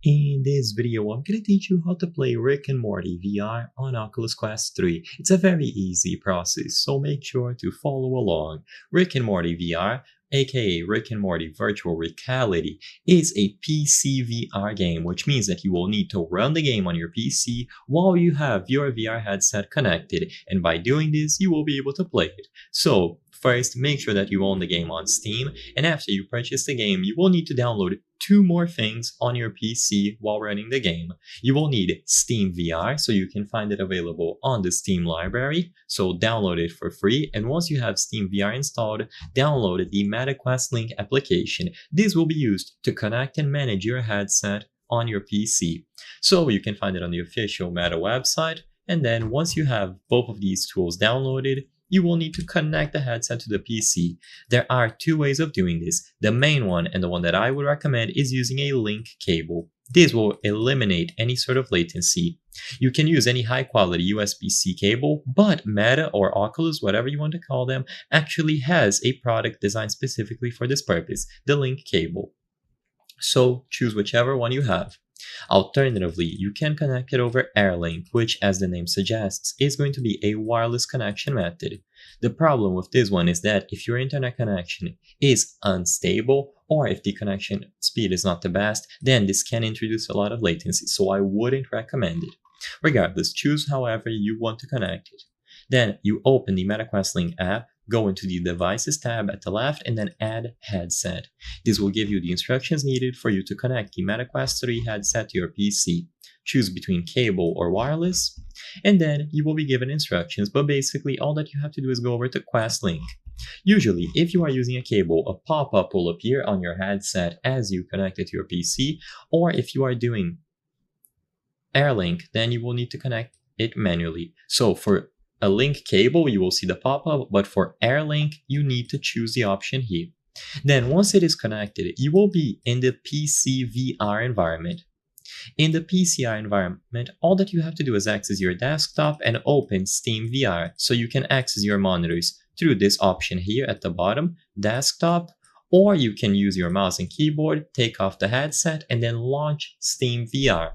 In this video, I'm going to teach you how to play Rick and Morty VR on Oculus Quest 3. It's a very easy process, so make sure to follow along. Rick and Morty VR, aka Rick and Morty Virtual Reality, is a PCVR game, which means that you will need to run the game on your PC while you have your VR headset connected, and by doing this, you will be able to play it. So, first, make sure that you own the game on Steam, and after you purchase the game, you will need to download two more things on your PC while running the game. You will need Steam VR, so you can find it available on the Steam library, so download it for free, and once you have Steam VR installed, download the MetaQuest Link application. This will be used to connect and manage your headset on your PC. So you can find it on the official Meta website, and then once you have both of these tools downloaded, you will need to connect the headset to the PC. There are two ways of doing this. The main one, and the one that I would recommend, is using a link cable. This will eliminate any sort of latency. You can use any high quality USB-C cable, but Meta or Oculus, whatever you want to call them, actually has a product designed specifically for this purpose, the link cable. So choose whichever one you have. Alternatively, you can connect it over AirLink, which, as the name suggests, is going to be a wireless connection method. The problem with this one is that if your internet connection is unstable, or if the connection speed is not the best, then this can introduce a lot of latency, so I wouldn't recommend it. Regardless, choose however you want to connect it. Then you open the MetaQuest Link app, go into the Devices tab at the left, and then add Headset. This will give you the instructions needed for you to connect the MetaQuest 3 headset to your PC. Choose between cable or wireless, and then you will be given instructions, but basically all that you have to do is go over to Quest Link. Usually, if you are using a cable, a pop-up will appear on your headset as you connect it to your PC, or if you are doing AirLink, then you will need to connect it manually. So for a link cable, you will see the pop-up, but for AirLink, you need to choose the option here. Then once it is connected, you will be in the PCVR environment. In the PCR environment, all that you have to do is access your desktop and open Steam VR, so you can access your monitors through this option here at the bottom, Desktop, or you can use your mouse and keyboard, take off the headset, and then launch Steam VR.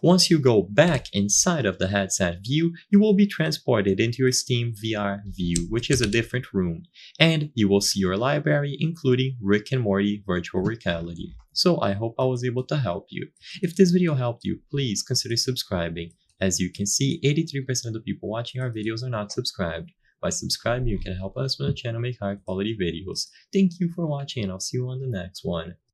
Once you go back inside of the headset view, you will be transported into your Steam VR view, which is a different room, and you will see your library, including Rick and Morty Virtual Reality. So I hope I was able to help you. If this video helped you, please consider subscribing. As you can see, 83% of the people watching our videos are not subscribed. By subscribing, you can help us with the channel make high quality videos. Thank you for watching, and I'll see you on the next one.